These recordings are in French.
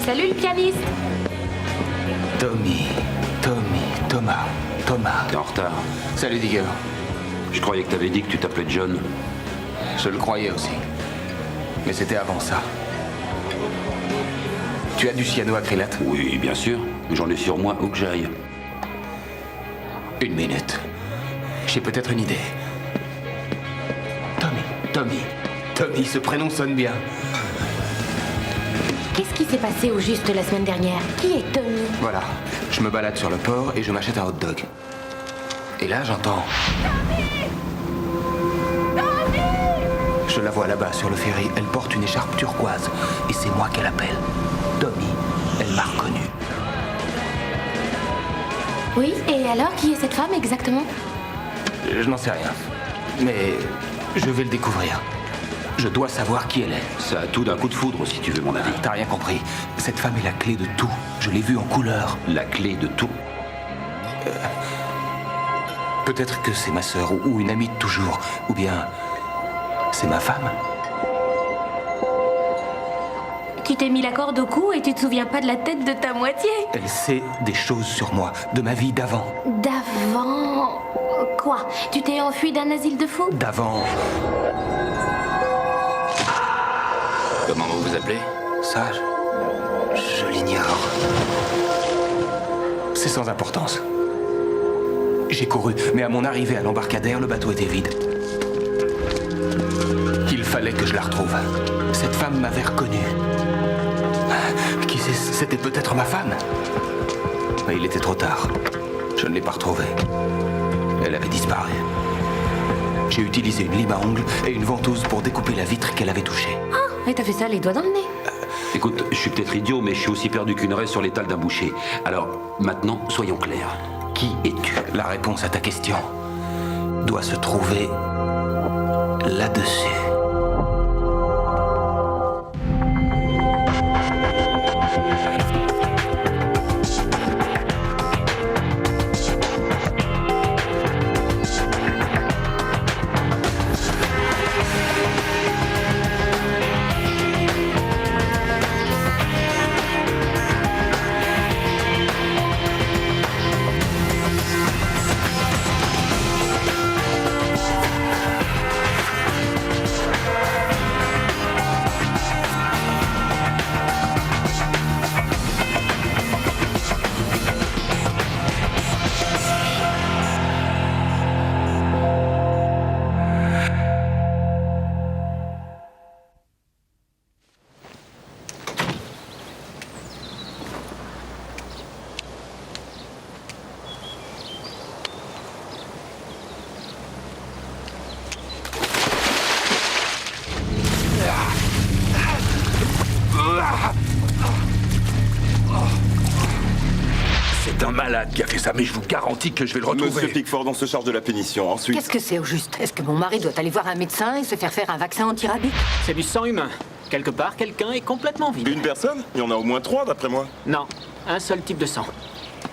Salut le pianiste. Thomas. T'es en retard. Salut Digger. Je croyais que t'avais dit que tu t'appelais John. Je le croyais aussi. Mais c'était avant ça. Tu as du cyanoacrylate? Oui, bien sûr. J'en ai sur moi où que j'aille. Une minute. J'ai peut-être une idée. Tommy, ce prénom sonne bien. Qu'est-ce qui s'est passé au juste la semaine dernière? Qui est Tommy? Voilà, je me balade sur le port et je m'achète un hot dog. Et là, j'entends... Je la vois là-bas sur le ferry. Elle porte une écharpe turquoise. Et c'est moi qu'elle appelle. Tommy, elle m'a reconnu. Oui, et alors, qui est cette femme exactement? Je n'en sais rien. Mais je vais le découvrir. Je dois savoir qui elle est. Ça a tout d'un coup de foudre, si tu veux mon avis. T'as rien compris. Cette femme est la clé de tout. Je l'ai vue en couleur. La clé de tout. Peut-être que c'est ma sœur ou une amie de toujours. Ou bien... c'est ma femme. Tu t'es mis la corde au cou et tu te souviens pas de la tête de ta moitié? Elle sait des choses sur moi, de ma vie d'avant. D'avant... Quoi? Tu t'es enfui d'un asile de fous? D'avant... Comment vous vous appelez? Ça, je l'ignore. C'est sans importance. J'ai couru, mais à mon arrivée à l'embarcadère, le bateau était vide. Il fallait que je la retrouve. Cette femme m'avait reconnu. Qui sait, c'était peut-être ma femme. Mais il était trop tard. Je ne l'ai pas retrouvée. Elle avait disparu. J'ai utilisé une lime à ongles et une ventouse pour découper la vitre qu'elle avait touchée. Ah, et t'as fait ça les doigts dans le nez? Écoute, je suis peut-être idiot, mais je suis aussi perdu qu'une raie sur l'étal d'un boucher. Alors, maintenant, soyons clairs. Qui es-tu? La réponse à ta question doit se trouver là-dessus. C'est un malade qui a fait ça, mais je vous garantis que je vais le retrouver. Monsieur Pickford, on se charge de la pénition. Ensuite... Qu'est-ce que c'est au juste? Est-ce que mon mari doit aller voir un médecin et se faire faire un vaccin anti-rabique? C'est du sang humain. Quelque part, quelqu'un est complètement vide. Une personne? Il y en a au moins 3, d'après moi. Non, un seul type de sang.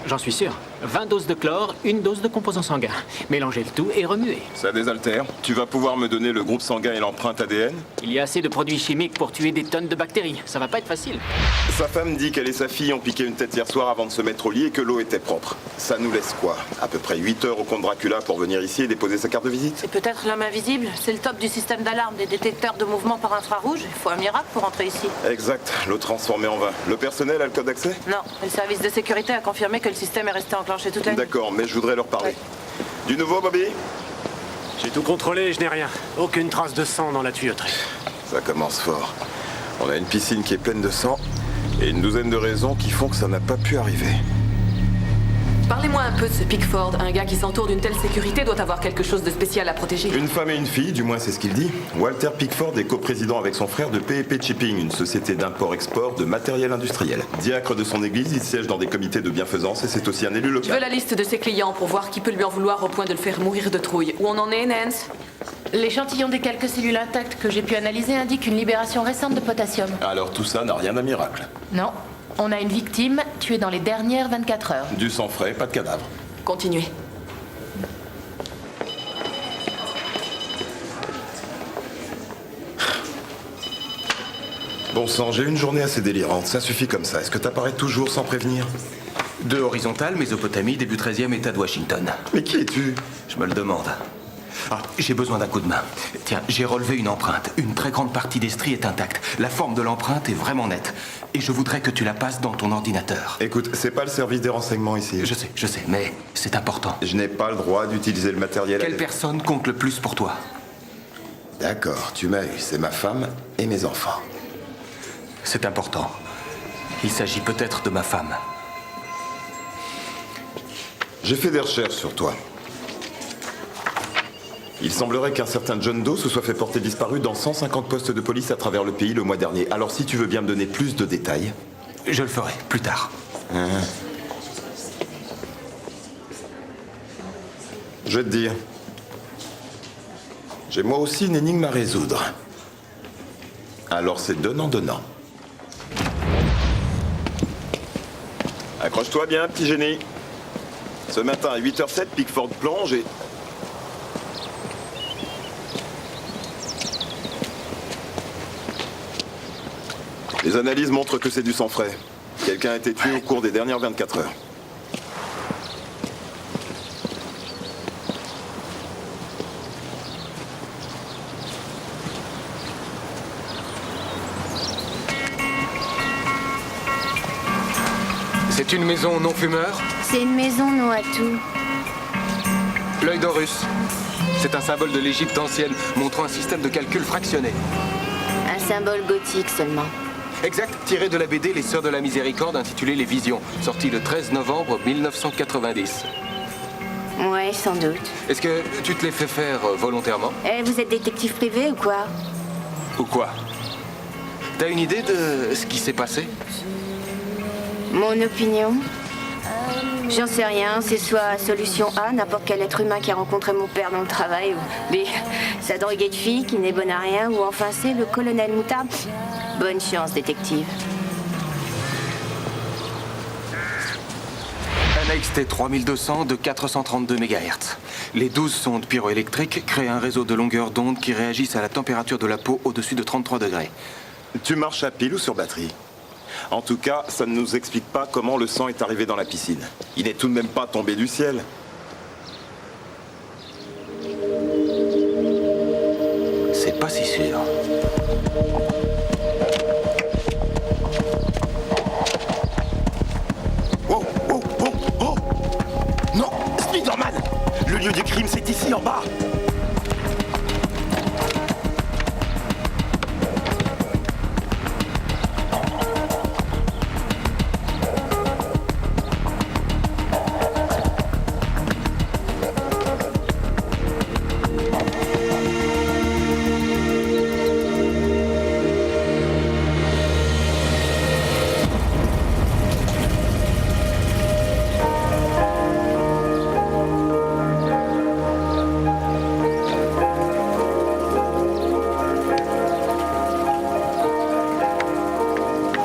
J'en suis sûr. 20 doses de chlore, une dose de composant sanguin. Mélangez le tout et remuez. Ça désaltère. Tu vas pouvoir me donner le groupe sanguin et l'empreinte ADN? Il y a assez de produits chimiques pour tuer des tonnes de bactéries. Ça va pas être facile. Sa femme dit qu'elle et sa fille ont piqué une tête hier soir avant de se mettre au lit et que l'eau était propre. Ça nous laisse quoi? À peu près 8 heures au comte Dracula pour venir ici et déposer sa carte de visite? C'est peut-être l'homme invisible. C'est le top du système d'alarme des détecteurs de mouvement par infrarouge. Il faut un miracle pour entrer ici. Exact. L'eau transformée en vin. Le personnel a le code d'accès? Non, le service de sécurité a confirmé que le système est resté enclenché toute la nuit. D'accord, mais je voudrais leur parler. Ouais. Du nouveau, Bobby? J'ai tout contrôlé et je n'ai rien. Aucune trace de sang dans la tuyauterie. Ça commence fort. On a une piscine qui est pleine de sang et une douzaine de raisons qui font que ça n'a pas pu arriver. Parlez-moi un peu de ce Pickford. Un gars qui s'entoure d'une telle sécurité doit avoir quelque chose de spécial à protéger. Une femme et une fille, du moins c'est ce qu'il dit. Walter Pickford est coprésident avec son frère de P&P Shipping, une société d'import-export de matériel industriel. Diacre de son église, il siège dans des comités de bienfaisance et c'est aussi un élu Je veux local. la liste de ses clients pour voir qui peut lui en vouloir au point de le faire mourir de trouille. Où on en est, Nance? L'échantillon des quelques cellules intactes que j'ai pu analyser indique une libération récente de potassium. Alors tout ça n'a rien d'un miracle. Non, on a une victime tuée dans les dernières 24 heures. Du sang frais, pas de cadavre. Continuez. Bon sang, j'ai eu une journée assez délirante. Ça suffit comme ça. Est-ce que t'apparais toujours sans prévenir? 2 horizontales, Mésopotamie, début 13e, État de Washington. Mais qui es-tu? Je me le demande. Ah, j'ai besoin d'un coup de main. Tiens, j'ai relevé une empreinte. Une très grande partie des stries est intacte. La forme de l'empreinte est vraiment nette. Et je voudrais que tu la passes dans ton ordinateur. Écoute, c'est pas le service des renseignements ici. Je sais, mais c'est important. Je n'ai pas le droit d'utiliser le matériel. Quelle personne compte le plus pour toi? D'accord, tu m'as eu. C'est ma femme et mes enfants. C'est important. Il s'agit peut-être de ma femme. J'ai fait des recherches sur toi. Il semblerait qu'un certain John Doe se soit fait porter disparu dans 150 postes de police à travers le pays le mois dernier. Alors si tu veux bien me donner plus de détails... Je le ferai, plus tard. Je vais te dire. J'ai moi aussi une énigme à résoudre. Alors c'est donnant-donnant. Accroche-toi bien, petit génie. Ce matin à 8h07, Pickford plonge et... Les analyses montrent que c'est du sang frais. Quelqu'un a été tué au cours des dernières 24 heures. C'est une maison non fumeur? C'est une maison non à tout. L'œil d'Horus. C'est un symbole de l'Égypte ancienne, montrant un système de calcul fractionné. Un symbole gothique seulement. Exact, tiré de la BD Les Sœurs de la Miséricorde, intitulée Les Visions, sortie le 13 novembre 1990. Ouais, sans doute. Est-ce que tu te l'es fait faire volontairement? Eh, vous êtes détective privé ou quoi? Ou quoi? T'as une idée de ce qui s'est passé? Mon opinion? J'en sais rien, c'est soit solution A, n'importe quel être humain qui a rencontré mon père dans le travail, ou B, sa droguée de fille qui n'est bonne à rien, ou enfin C, le colonel Moutarde. Bonne chance, détective. Un XT 3200 de 432 MHz. Les 12 sondes pyroélectriques créent un réseau de longueurs d'onde qui réagissent à la température de la peau au-dessus de 33 degrés. Tu marches à pile ou sur batterie? En tout cas, ça ne nous explique pas comment le sang est arrivé dans la piscine. Il n'est tout de même pas tombé du ciel. C'est pas si sûr. Oh, oh, oh, oh! Non, Spider-Man! Le lieu du crime, c'est ici, en bas!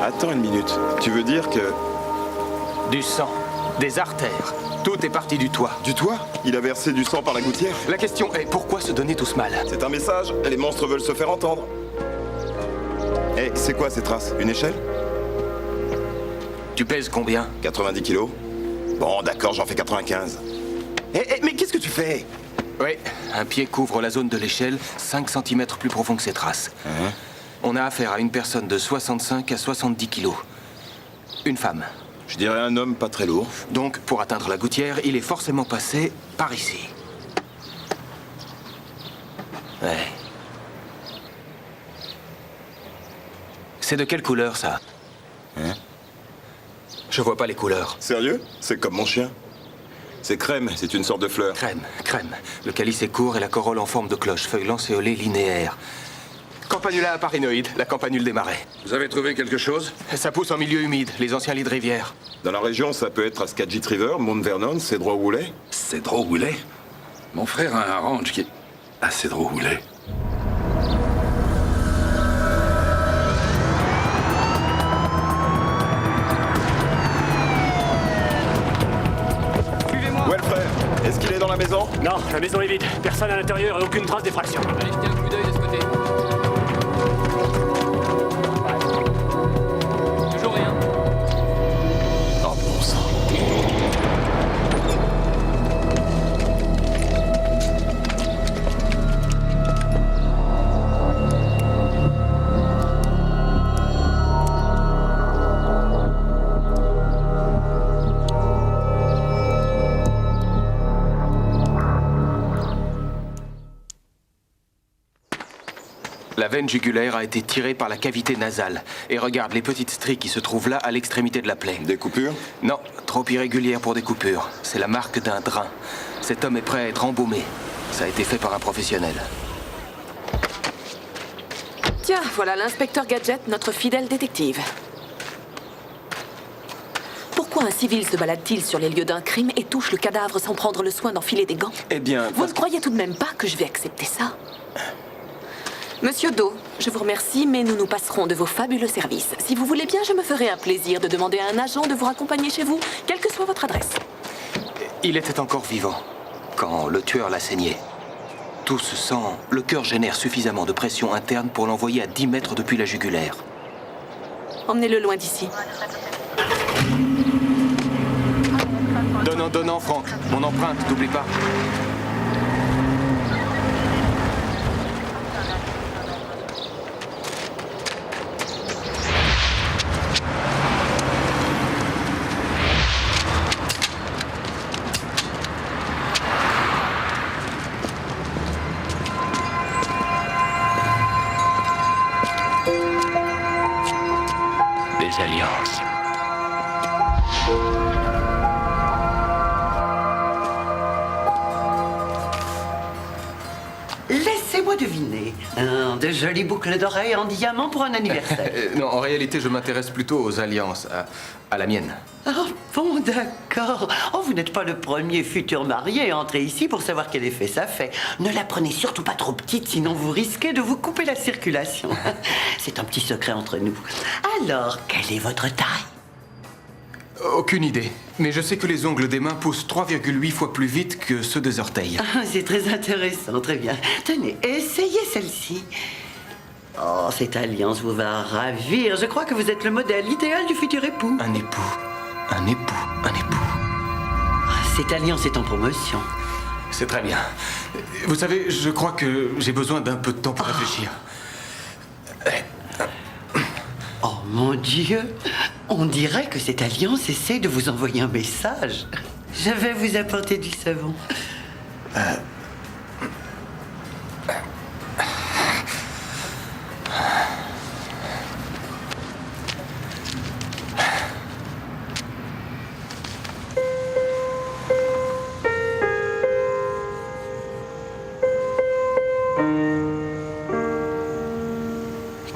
Attends une minute. Tu veux dire que... Du sang, des artères. Tout est parti du toit. Du toit? Il a versé du sang par la gouttière? La question est, pourquoi se donner tout ce mal? C'est un message. Les monstres veulent se faire entendre. Eh, c'est quoi ces traces? Une échelle? Tu pèses combien? 90 kilos. Bon, d'accord, j'en fais 95. Eh, mais qu'est-ce que tu fais? Oui, un pied couvre la zone de l'échelle, 5 cm plus profond que ces traces. On a affaire à une personne de 65 à 70 kilos. Une femme. Je dirais un homme pas très lourd. Donc, pour atteindre la gouttière, il est forcément passé par ici. Ouais. C'est de quelle couleur, ça? Je vois pas les couleurs. Sérieux? C'est comme mon chien. C'est crème, c'est une sorte de fleur. Crème, crème. Le calice est court et la corolle en forme de cloche, feuilles lancéolées linéaires. Campanula aparinoïde, la campanule des marais. Vous avez trouvé quelque chose? Ça pousse en milieu humide, les anciens lits de rivière. Dans la région, ça peut être à Skagit River, Mount Vernon, Cedro Woolley. Cedro Woolley? Mon frère a un ranch qui est à Cedro Woolley. Où est le frère? Est-ce qu'il est dans la maison? Non, la maison est vide. Personne à l'intérieur et aucune trace d'effraction. Allez, jetez un coup d'œil de ce côté. La veine jugulaire a été tirée par la cavité nasale. Et regarde les petites stries qui se trouvent là à l'extrémité de la plaie. Des coupures? Non, trop irrégulière pour des coupures. C'est la marque d'un drain. Cet homme est prêt à être embaumé. Ça a été fait par un professionnel. Tiens, voilà l'inspecteur Gadget, notre fidèle détective. Pourquoi un civil se balade-t-il sur les lieux d'un crime et touche le cadavre sans prendre le soin d'enfiler des gants? Eh bien... Vous ne croyez tout de même pas que je vais accepter ça? Monsieur Doe, je vous remercie, mais nous nous passerons de vos fabuleux services. Si vous voulez bien, je me ferai un plaisir de demander à un agent de vous raccompagner chez vous, quelle que soit votre adresse. Il était encore vivant quand le tueur l'a saigné. Tout ce sang, le cœur génère suffisamment de pression interne pour l'envoyer à 10 mètres depuis la jugulaire. Emmenez-le loin d'ici. Donnant, Franck. Mon empreinte, n'oublie pas. Des alliances. Laissez-moi deviner. De jolies boucles d'oreilles en diamant pour un anniversaire. Non, en réalité, je m'intéresse plutôt aux alliances, à la mienne. Oh, bon, d'accord. Oh, vous n'êtes pas le premier futur marié à entrer ici pour savoir quel effet ça fait. Ne la prenez surtout pas trop petite, sinon vous risquez de vous couper la circulation. C'est un petit secret entre nous. Alors, quelle est votre taille? Aucune idée. Mais je sais que les ongles des mains poussent 3,8 fois plus vite que ceux des orteils. Ah, c'est très intéressant, très bien. Tenez, essayez celle-ci. Oh, cette alliance vous va ravir. Je crois que vous êtes le modèle idéal du futur époux. Un époux. Un époux. Un époux. Cette alliance est en promotion. C'est très bien. Vous savez, je crois que j'ai besoin d'un peu de temps pour réfléchir. Oh mon Dieu! On dirait que cette alliance essaie de vous envoyer un message. Je vais vous apporter du savon.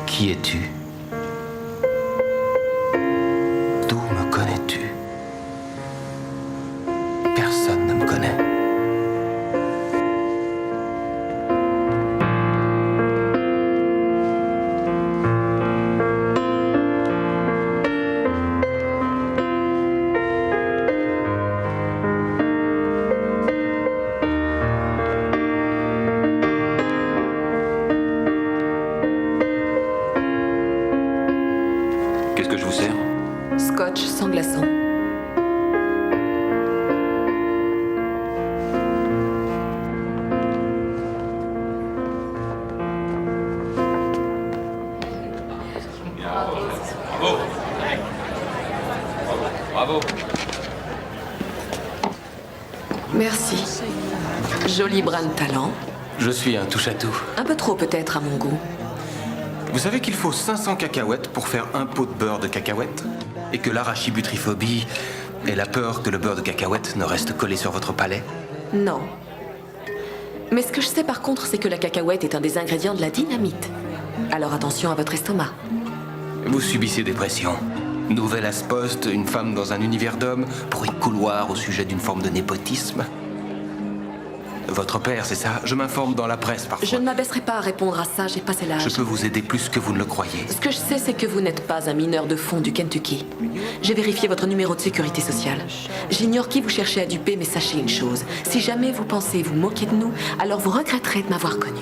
Qui es-tu? D'où me connais-tu? Personne ne me connaît. Qu'est-ce que je vous sers? Scotch sans glaçon. Bravo. Merci. Joli brin de talent. Je suis un touche-à-tout. Un peu trop peut-être à mon goût. Vous savez qu'il faut 500 cacahuètes pour faire un pot de beurre de cacahuète? Et que l'arachibutryphobie est la peur que le beurre de cacahuète ne reste collé sur votre palais? Non. Mais ce que je sais par contre, c'est que la cacahuète est un des ingrédients de la dynamite. Alors attention à votre estomac. Vous subissez des pressions. Nouvelle As-Post, une femme dans un univers d'hommes, bruit de couloir au sujet d'une forme de népotisme. Votre père, c'est ça? Je m'informe dans la presse parfois. Je ne m'abaisserai pas à répondre à ça, j'ai passé l'âge. Je peux vous aider plus que vous ne le croyez. Ce que je sais, c'est que vous n'êtes pas un mineur de fond du Kentucky. J'ai vérifié votre numéro de sécurité sociale. J'ignore qui vous cherchez à duper, mais sachez une chose. Si jamais vous pensez vous moquer de nous, alors vous regretterez de m'avoir connu.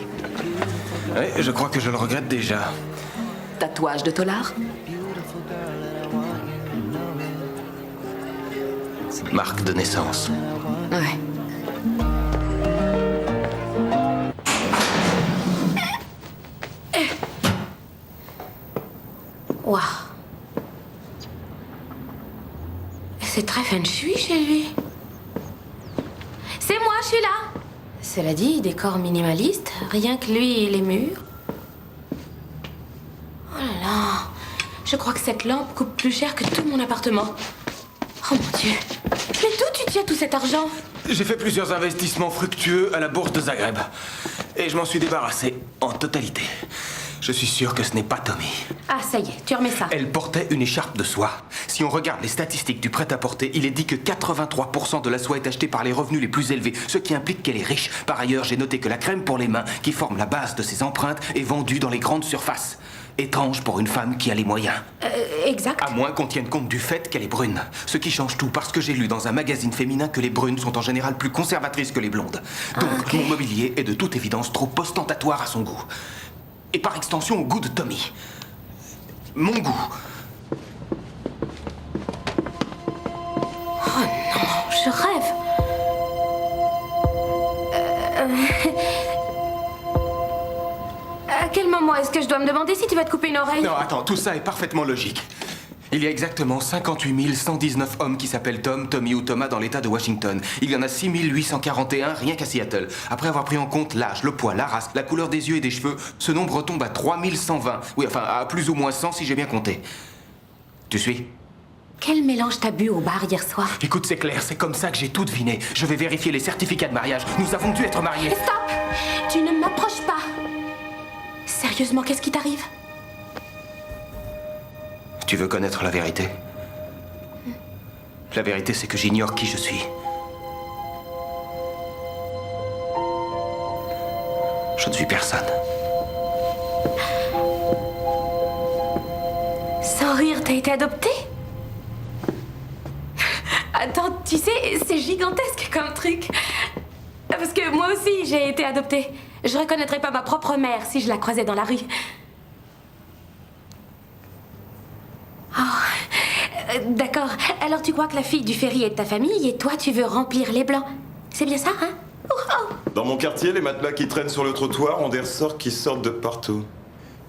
Oui, je crois que je le regrette déjà. Tatouage de tolard? Marque de naissance. Ouais. Waouh. C'est très feng shui chez lui. C'est moi, je suis là. Cela dit, décor minimaliste, rien que lui et les murs. Oh là là. Je crois que cette lampe coûte plus cher que tout mon appartement. Oh mon Dieu. Mais d'où tu tiens tout cet argent? J'ai fait plusieurs investissements fructueux à la bourse de Zagreb. Et je m'en suis débarrassé en totalité. Je suis sûr que ce n'est pas Tommy. Ah, ça y est, tu remets ça. Elle portait une écharpe de soie. Si on regarde les statistiques du prêt-à-porter, il est dit que 83% de la soie est achetée par les revenus les plus élevés, ce qui implique qu'elle est riche. Par ailleurs, j'ai noté que la crème pour les mains, qui forme la base de ces empreintes, est vendue dans les grandes surfaces. Étrange pour une femme qui a les moyens. Exact. À moins qu'on tienne compte du fait qu'elle est brune. Ce qui change tout, parce que j'ai lu dans un magazine féminin que les brunes sont en général plus conservatrices que les blondes. Donc, mon mobilier est de toute évidence trop ostentatoire à son goût. Et par extension au goût de Tommy. Mon goût. Oh non, je rêve. À quel moment est-ce que je dois me demander si tu vas te couper une oreille? Non, attends, tout ça est parfaitement logique. Il y a exactement 58 119 hommes qui s'appellent Tom, Tommy ou Thomas dans l'État de Washington. Il y en a 6 841 rien qu'à Seattle. Après avoir pris en compte l'âge, le poids, la race, la couleur des yeux et des cheveux, ce nombre tombe à 3120. Oui, enfin, à plus ou moins 100 si j'ai bien compté. Tu suis? Quel mélange t'as bu au bar hier soir? Écoute, c'est clair, c'est comme ça que j'ai tout deviné. Je vais vérifier les certificats de mariage. Nous avons dû être mariés. Stop! Tu ne m'approches pas. Sérieusement, qu'est-ce qui t'arrive? Tu veux connaître la vérité? La vérité, c'est que j'ignore qui je suis. Je ne suis personne. Sans rire, t'as été adoptée? Attends, tu sais, c'est gigantesque comme truc. Parce que moi aussi, j'ai été adoptée. Je reconnaîtrais pas ma propre mère si je la croisais dans la rue. D'accord. Alors tu crois que la fille du ferry est de ta famille et toi tu veux remplir les blancs. C'est bien ça, hein? Dans mon quartier, les matelas qui traînent sur le trottoir ont des ressorts qui sortent de partout.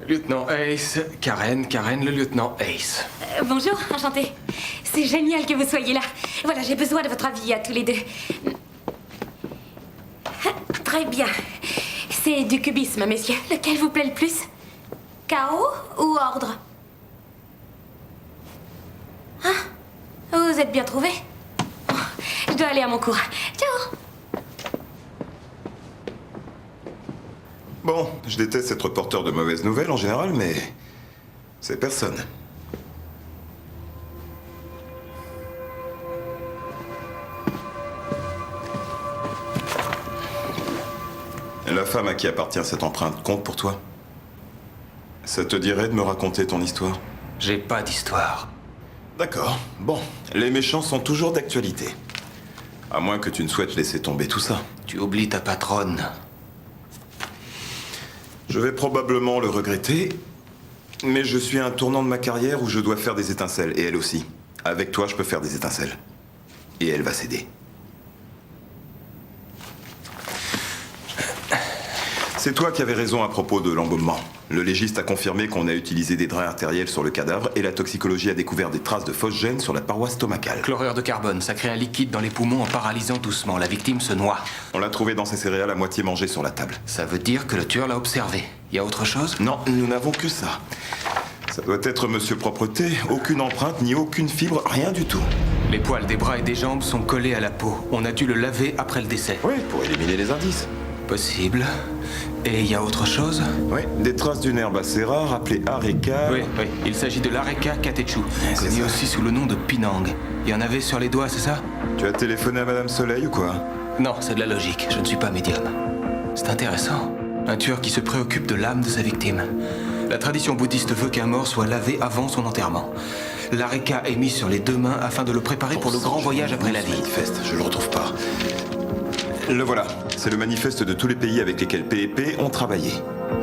Lieutenant Ace, Karen, le lieutenant Ace. Bonjour, enchantée. C'est génial que vous soyez là. Voilà, j'ai besoin de votre avis à tous les deux. Très bien. C'est du cubisme, messieurs. Lequel vous plaît le plus? Chaos ou ordre? Hein? Vous êtes bien trouvés? Oh, je dois aller à mon cours. Ciao! Bon, je déteste être porteur de mauvaises nouvelles en général, mais c'est personne. La femme à qui appartient cette empreinte compte pour toi? Ça te dirait de me raconter ton histoire? J'ai pas d'histoire. D'accord. Bon, les méchants sont toujours d'actualité. À moins que tu ne souhaites laisser tomber tout ça. Tu oublies ta patronne. Je vais probablement le regretter, mais je suis à un tournant de ma carrière où je dois faire des étincelles, et elle aussi. Avec toi, je peux faire des étincelles. Et elle va céder. C'est toi qui avais raison à propos de l'embaumement. Le légiste a confirmé qu'on a utilisé des drains artériels sur le cadavre et la toxicologie a découvert des traces de fausses gènes sur la paroi stomacale. Chlorure de carbone, ça crée un liquide dans les poumons en paralysant doucement. La victime se noie. On l'a trouvé dans ses céréales à moitié mangées sur la table. Ça veut dire que le tueur l'a observé. Y a autre chose? Non, nous n'avons que ça. Ça doit être Monsieur Propreté, aucune empreinte ni aucune fibre, rien du tout. Les poils des bras et des jambes sont collés à la peau. On a dû le laver après le décès. Oui, pour éliminer les indices. Possible. Et y a autre chose? Oui, des traces d'une herbe assez rare appelée areca. Oui, il s'agit de l'areca catechu, connu aussi sous le nom de pinang. Il y en avait sur les doigts, c'est ça? Tu as téléphoné à Madame Soleil ou quoi? Non, c'est de la logique, je ne suis pas médium. C'est intéressant. Un tueur qui se préoccupe de l'âme de sa victime. La tradition bouddhiste veut qu'un mort soit lavé avant son enterrement. L'areca est mis sur les deux mains afin de le préparer pour le grand voyage après la vie. Manifeste, je le retrouve pas. Le voilà. C'est le manifeste de tous les pays avec lesquels PEP ont travaillé.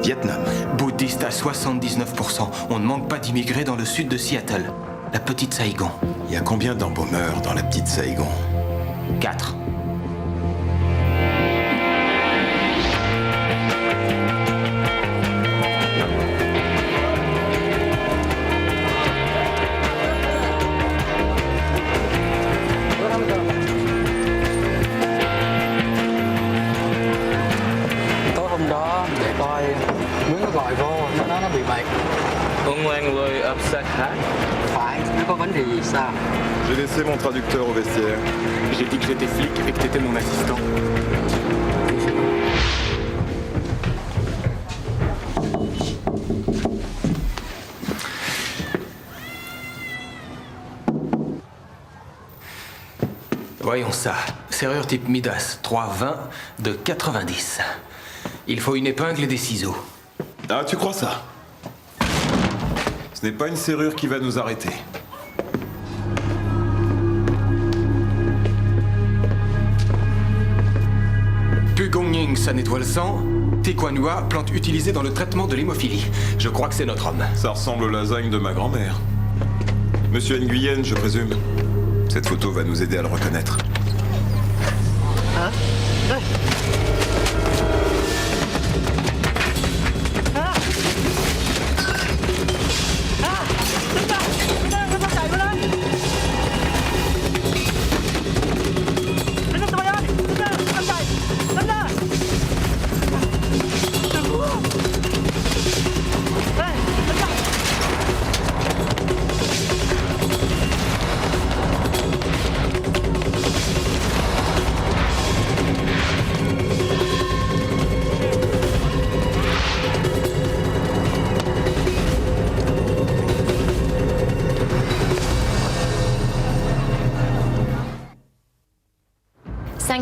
Vietnam. Bouddhiste à 79%. On ne manque pas d'immigrés dans le sud de Seattle. La petite Saïgon. Il y a combien d'embaumeurs dans la petite Saïgon? 4. Tối hôm đó để coi miếng nó lòi vô nó nói nó bị bệnh J'ai laissé mon traducteur au vestiaire. J'ai dit que j'étais flic et que t'étais mon assistant. Voyons ça. Serrure type Midas, 320 de 90. Il faut une épingle et des ciseaux. Ah, tu crois ça? Ce n'est pas une serrure qui va nous arrêter. Pugong-Ying, ça nettoie le sang. Tequanua, plante utilisée dans le traitement de l'hémophilie. Je crois que c'est notre homme. Ça ressemble aux lasagnes de ma grand-mère. Monsieur Nguyen, je présume. Cette photo va nous aider à le reconnaître.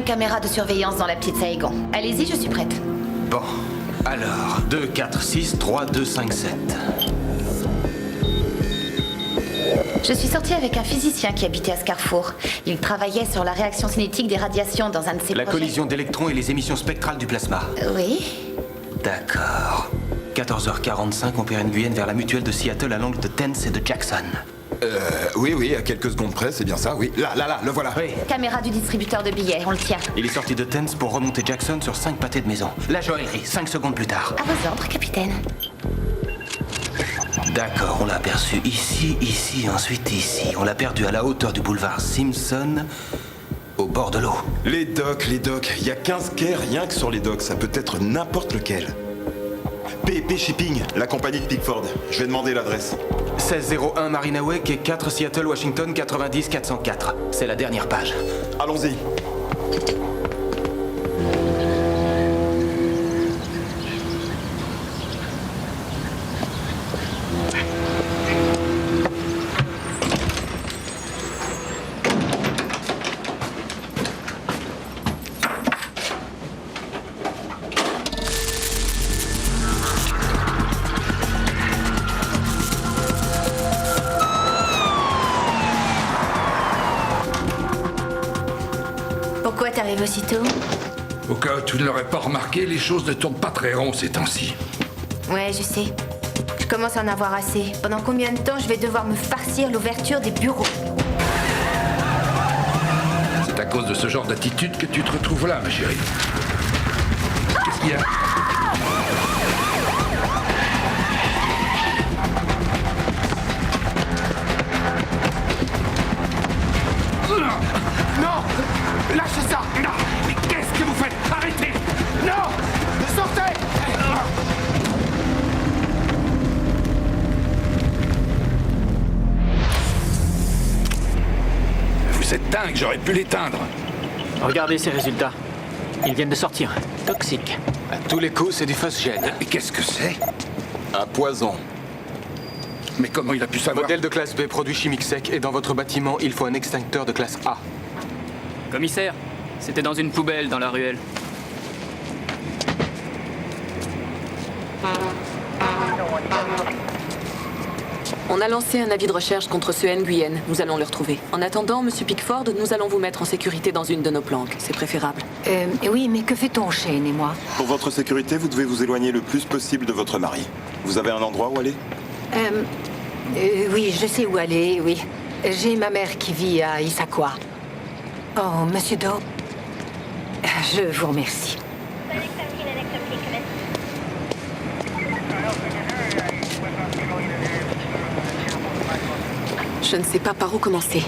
Caméra de surveillance dans la petite Saigon. Allez-y, je suis prête. Bon, alors, 2, 4, 6, 3, 2, 5, 7. Je suis sortie avec un physicien qui habitait à ce carrefour. Il travaillait sur la réaction cinétique des radiations dans un de ses La projets. collision d'électrons et les émissions spectrales du plasma. Oui. D'accord. 14h45, on perd Nguyen vers la mutuelle de Seattle à l'angle de Tense et de Jackson. Oui, à quelques secondes près, c'est bien ça, oui. Là, le voilà. Oui. Caméra du distributeur de billets, on le tient. Il est sorti de Tense pour remonter Jackson sur 5 pâtés de maison. La joaillerie, 5 secondes plus tard. À vos ordres, capitaine. D'accord, on l'a aperçu ici, ensuite ici. On l'a perdu à la hauteur du boulevard Simpson, au bord de l'eau. Les docks. Il y a 15 quais rien que sur les docks. Ça peut être n'importe lequel. PEP Shipping, la compagnie de Pickford. Je vais demander l'adresse. 1601 Marina Way, quai 4, Seattle, Washington, 90 404. C'est la dernière page. Allons-y. Pourquoi t'arrives aussitôt? Au cas où tu ne l'aurais pas remarqué, les choses ne tournent pas très rond ces temps-ci. Ouais, je sais. Je commence à en avoir assez. Pendant combien de temps je vais devoir me farcir l'ouverture des bureaux? C'est à cause de ce genre d'attitude que tu te retrouves là, ma chérie. Qu'est-ce qu'il y a? Non! Lâchez ça! Non! Mais qu'est-ce que vous faites? Arrêtez! Non! Sortez! Vous êtes dingue, j'aurais pu l'éteindre. Regardez ces résultats. Ils viennent de sortir. Toxique. À tous les coups, c'est du phosgène. Mais qu'est-ce que c'est? Un poison. Mais comment il a pu savoir? Modèle de classe B, produit chimique sec, et dans votre bâtiment, il faut un extincteur de classe A. Commissaire, c'était dans une poubelle dans la ruelle. On a lancé un avis de recherche contre ce Nguyen. Nous allons le retrouver. En attendant, Monsieur Pickford, nous allons vous mettre en sécurité dans une de nos planques. C'est préférable. Oui, mais que fait-on, Shane et moi? Pour votre sécurité, vous devez vous éloigner le plus possible de votre mari. Vous avez un endroit où aller? Oui, je sais où aller, oui. J'ai ma mère qui vit à Issaquah. Oh, Monsieur Doe, je vous remercie. Je ne sais pas par où commencer.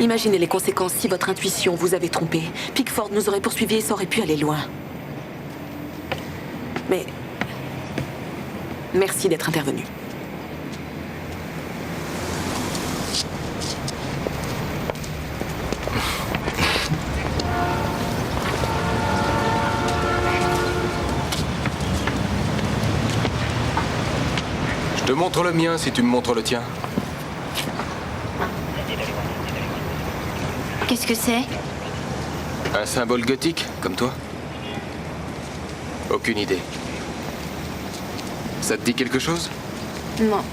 Imaginez les conséquences si votre intuition vous avait trompé. Pickford nous aurait poursuivis et ça aurait pu aller loin. Mais... merci d'être intervenu. te montre le mien si tu me montres le tien. Qu'est-ce que c'est? Un symbole gothique, comme toi? Aucune idée. Ça te dit quelque chose? Non.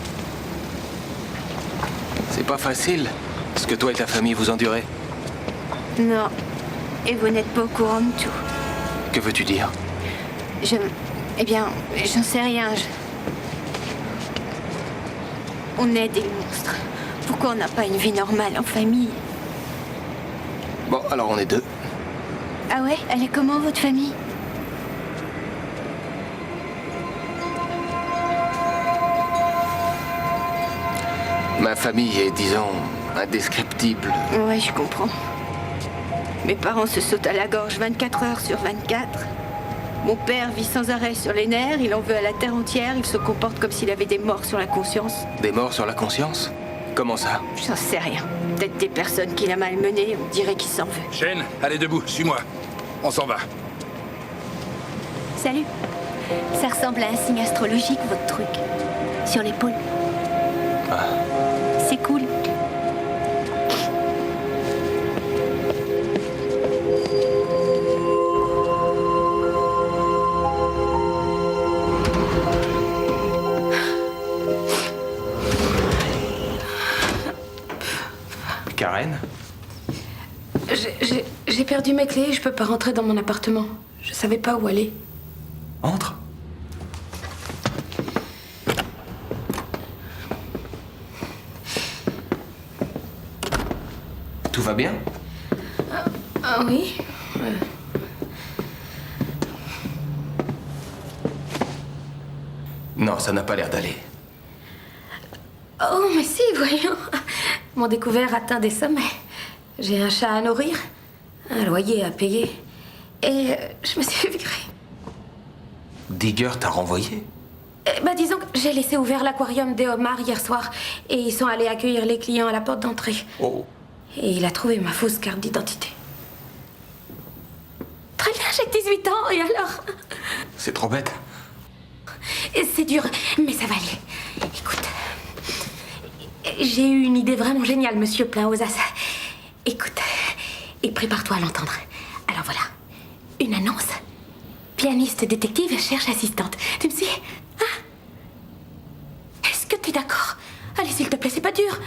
C'est pas facile, ce que toi et ta famille vous endurez. Non. Et vous n'êtes pas au courant de tout. Que veux-tu dire? Eh bien, j'en sais rien. On est des monstres. Pourquoi on n'a pas une vie normale en famille? Bon, alors on est deux. Ah ouais? Elle est comment, votre famille? Ma famille est, disons, indescriptible. Ouais, je comprends. Mes parents se sautent à la gorge 24 heures sur 24. Mon père vit sans arrêt sur les nerfs, il en veut à la terre entière, il se comporte comme s'il avait des morts sur la conscience. Des morts sur la conscience? Comment ça? J'en sais rien. Peut-être des personnes qu'il a malmenées, on dirait qu'il s'en veut. Shane, allez debout, suis-moi. On s'en va. Salut. Ça ressemble à un signe astrologique, votre truc. Sur l'épaule. Ah. C'est cool. Karen? J'ai perdu mes clés, je peux pas rentrer dans mon appartement. Je savais pas où aller. Entre. Tout va bien? Ah oui? Non, ça n'a pas l'air d'aller. Oh, mais si, voyons. Mon découvert atteint des sommets. J'ai un chat à nourrir, un loyer à payer. Et je me suis fait virer. Digger t'a renvoyé? Disons que j'ai laissé ouvert l'aquarium des homards hier soir. Et ils sont allés accueillir les clients à la porte d'entrée. Oh. Et il a trouvé ma fausse carte d'identité. Très bien, j'ai 18 ans, et alors? C'est trop bête. C'est dur, mais ça va aller. Écoute, j'ai eu une idée vraiment géniale, monsieur plein aux as. Écoute, et prépare-toi à l'entendre. Alors voilà, une annonce. Pianiste détective cherche assistante. Tu me suis? Hein? Est-ce que tu es d'accord? Allez, s'il te plaît, c'est pas dur.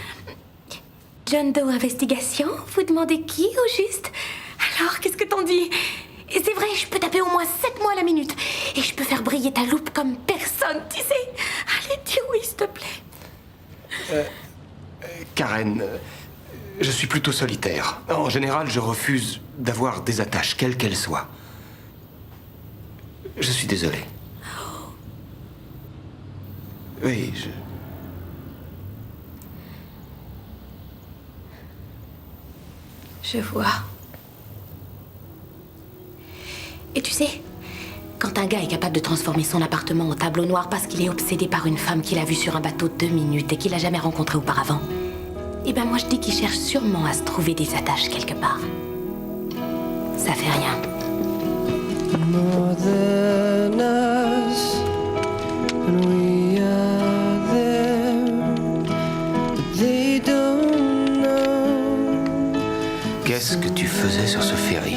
John Doe Investigation, vous demandez qui au juste? Alors, qu'est-ce que t'en dis? Et c'est vrai, je peux taper au moins 7 mois à la minute. Et je peux faire briller ta loupe comme personne, tu sais. Allez, dis oui, s'il te plaît. Karen, je suis plutôt solitaire. En général, je refuse d'avoir des attaches, quelles qu'elles soient. Je suis désolé. Oui, Je vois. Et tu sais, quand un gars est capable de transformer son appartement en tableau noir parce qu'il est obsédé par une femme qu'il a vue sur un bateau 2 minutes et qu'il a jamais rencontrée auparavant, eh ben moi je dis qu'il cherche sûrement à se trouver des attaches quelque part. Ça fait rien. More than us, and we are there, but they don't know. Qu'est-ce que tu faisais sur ce ferry?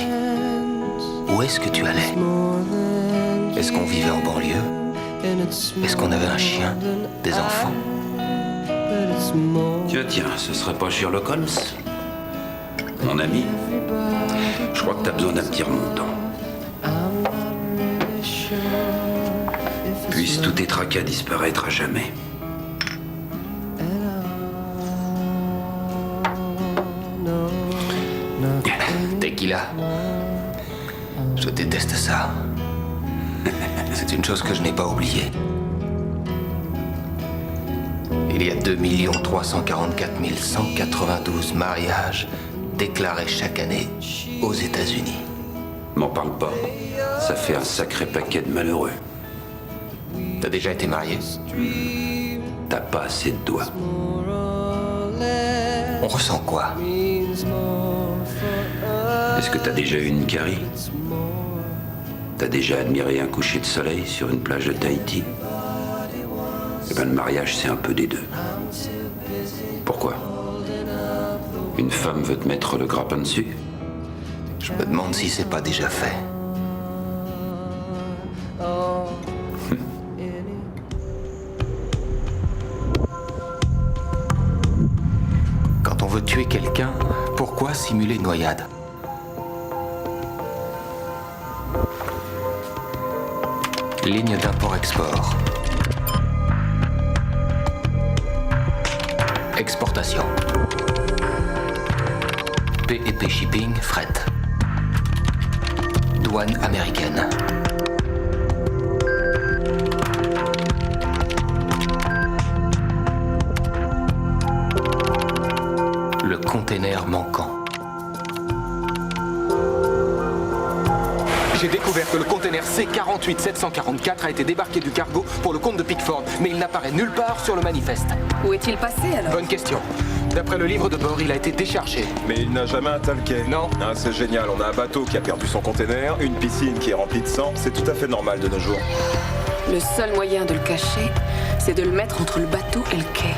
Où est-ce que tu allais? Est-ce qu'on vivait en banlieue? Est-ce qu'on avait un chien? Des enfants? Tiens, ce serait pas Sherlock Holmes? Mon ami, je crois que t'as besoin d'un petit remontant. Puissent tous tes tracas disparaître à jamais. Tequila. Je déteste ça. C'est une chose que je n'ai pas oubliée. Il y a 2 344 192 mariages déclarés chaque année aux États-Unis. M'en parle pas. Ça fait un sacré paquet de malheureux. T'as déjà été marié? T'as pas assez de doigts. On ressent quoi? Est-ce que t'as déjà eu une carie? T'as déjà admiré un coucher de soleil sur une plage de Tahiti? Eh ben, le mariage, c'est un peu des deux. Pourquoi? Une femme veut te mettre le grappin dessus? Je me demande si c'est pas déjà fait. Quand on veut tuer quelqu'un, pourquoi simuler une noyade? Ligne d'import-export. Exportation. PEP Shipping, fret. Douane américaine. Le container manquant. J'ai découvert que le container C-48-744 a été débarqué du cargo pour le compte de Pickford, mais il n'apparaît nulle part sur le manifeste. Où est-il passé alors? Bonne question. D'après le livre de bord, il a été déchargé. Mais il n'a jamais un tel quai. Non. Ah, c'est génial, on a un bateau qui a perdu son container, une piscine qui est remplie de sang, c'est tout à fait normal de nos jours. Le seul moyen de le cacher, c'est de le mettre entre le bateau et le quai.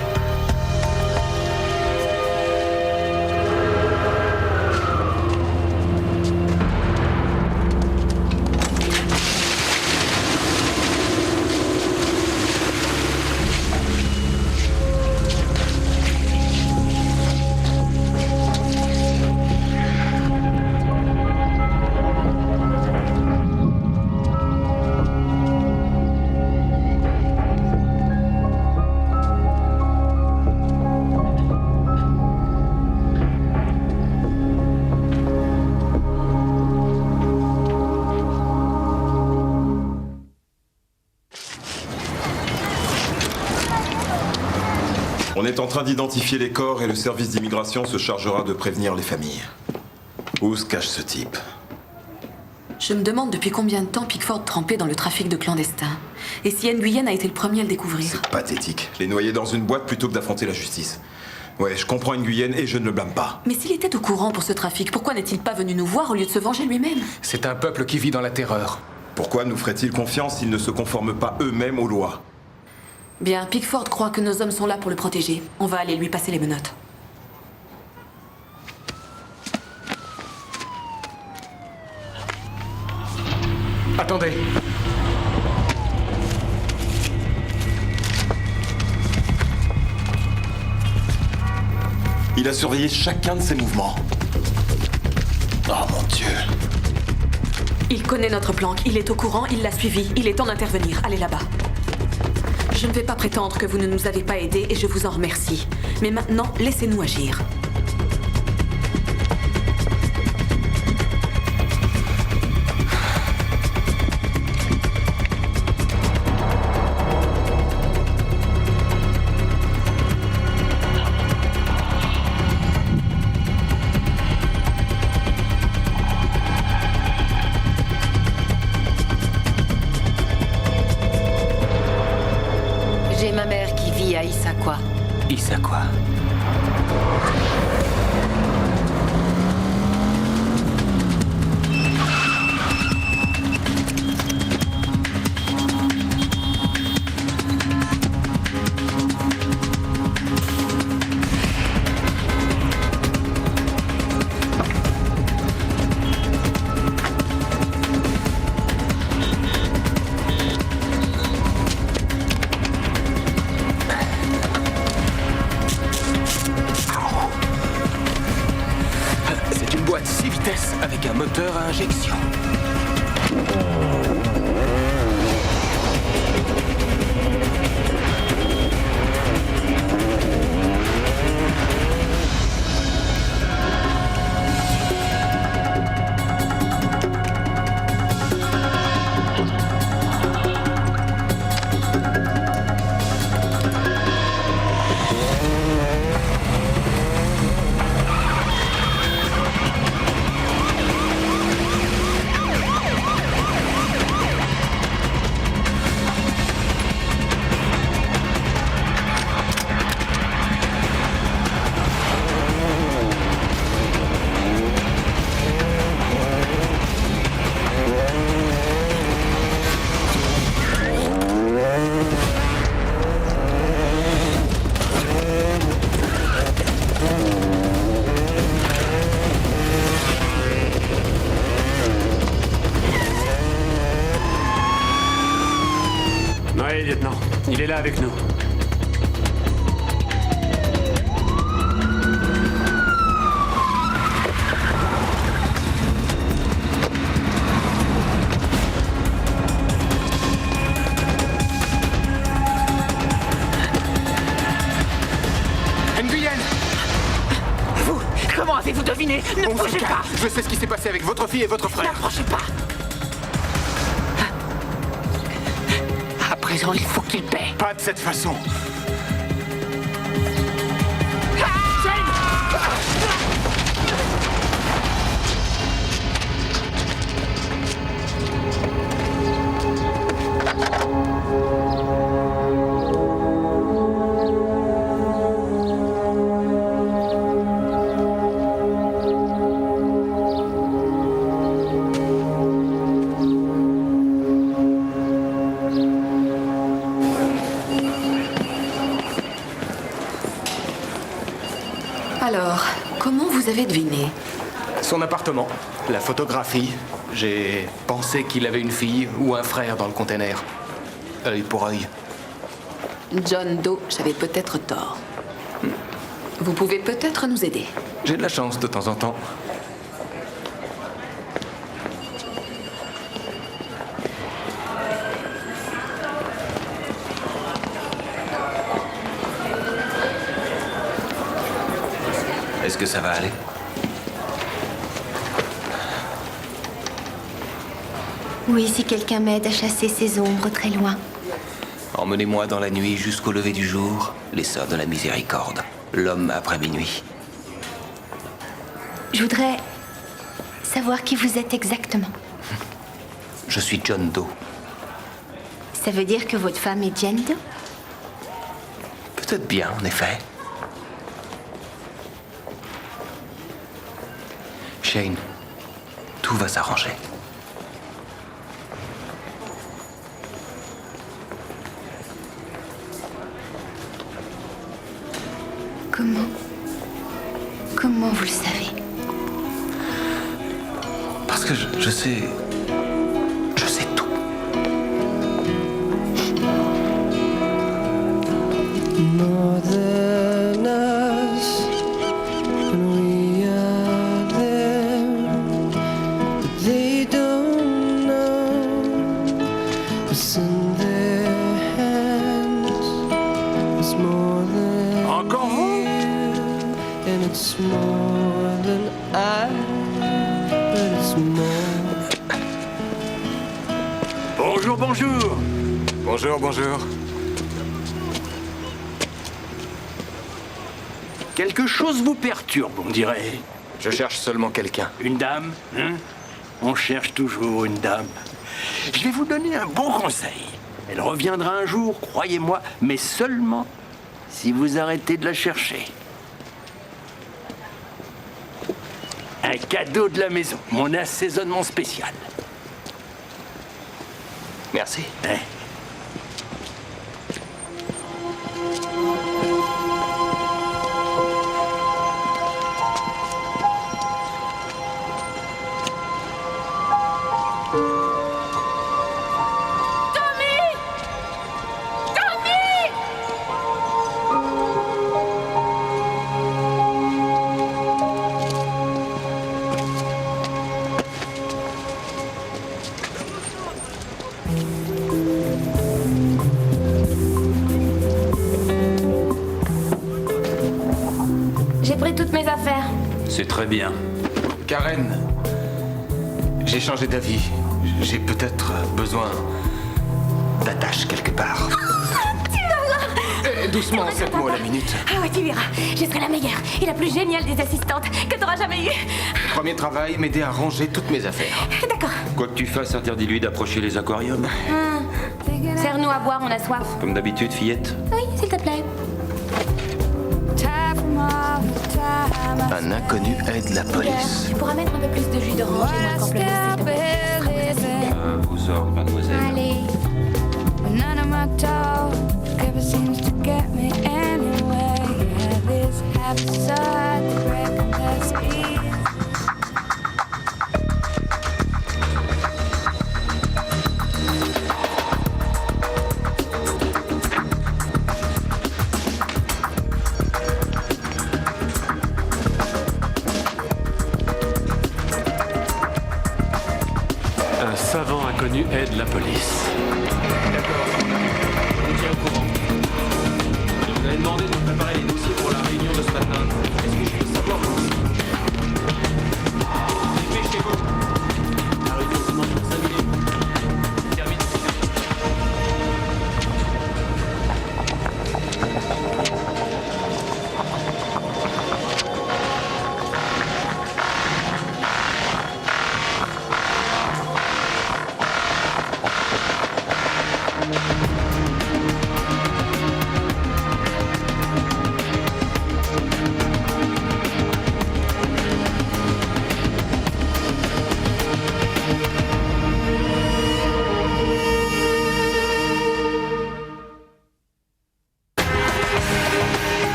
On est en train d'identifier les corps et le service d'immigration se chargera de prévenir les familles. Où se cache ce type? Je me demande depuis combien de temps Pickford trempait dans le trafic de clandestins. Et si Nguyen a été le premier à le découvrir. C'est pathétique. Les noyer dans une boîte plutôt que d'affronter la justice. Ouais, je comprends Nguyen et je ne le blâme pas. Mais s'il était au courant pour ce trafic, pourquoi n'est-il pas venu nous voir au lieu de se venger lui-même? C'est un peuple qui vit dans la terreur. Pourquoi nous ferait-il confiance s'ils ne se conforment pas eux-mêmes aux lois? Bien, Pickford croit que nos hommes sont là pour le protéger. On va aller lui passer les menottes. Attendez. Il a surveillé chacun de ses mouvements. Oh mon Dieu. Il connaît notre planque, il est au courant, il l'a suivi. Il est temps d'intervenir. Allez là-bas. Je ne vais pas prétendre que vous ne nous avez pas aidés et je vous en remercie. Mais maintenant, laissez-nous agir. J'ai ma mère qui vit à Issaquah. Issaquah. C'est une boîte 6 vitesses avec un moteur à injection. Il est là avec nous. Nguyen! Vous, comment avez-vous deviné? Ne bougez pas! Je sais ce qui s'est passé avec votre fille et votre frère. N'approchez pas! À présent, il faut qu'il paie. Pas de cette façon. Alors, comment vous avez deviné? Son appartement, la photographie. J'ai pensé qu'il avait une fille ou un frère dans le container. Œil pour œil. John Doe, j'avais peut-être tort. Vous pouvez peut-être nous aider. J'ai de la chance de temps en temps. Est-ce que ça va aller? Oui, si quelqu'un m'aide à chasser ces ombres très loin. Emmenez-moi dans la nuit jusqu'au lever du jour, les sœurs de la miséricorde, l'homme après minuit. Je voudrais savoir qui vous êtes exactement. Je suis John Doe. Ça veut dire que votre femme est Jane Doe? Peut-être bien, en effet. Shane, tout va s'arranger. Comment vous le savez? Parce que je sais... Je sais tout. More than us, and we are them, but they don't know what's in their hands. It's more than Encore vous? and it's more than I, but it's more. Bonjour, bonjour. Bonjour, bonjour. Quelque chose vous perturbe, on dirait. Je cherche seulement quelqu'un. Une dame, hein? On cherche toujours une dame. Je vais vous donner un bon conseil. Elle reviendra un jour, croyez-moi, mais seulement si vous arrêtez de la chercher. Un cadeau de la maison, mon assaisonnement spécial. Merci. Hein? J'ai pris toutes mes affaires. C'est très bien. Karen, j'ai changé d'avis. J'ai peut-être besoin d'attache quelque part. Tu vas voir. Doucement, 7 mots à la minute. Ah ouais, tu verras. Je serai la meilleure et la plus géniale des assistantes que t'auras jamais eue. Premier travail, m'aider à ranger toutes mes affaires. D'accord. Quoi que tu fasses, interdis-lui d'approcher les aquariums. Serre-nous à boire, on a soif. Comme d'habitude, fillette. Oui, s'il te plaît. Un inconnu aide la police. Tu pourras mettre un peu plus de jus d'orange et moins de pamplemousse, s'il te plaît. Vos ordres, mademoiselle. Allez. None of my dogs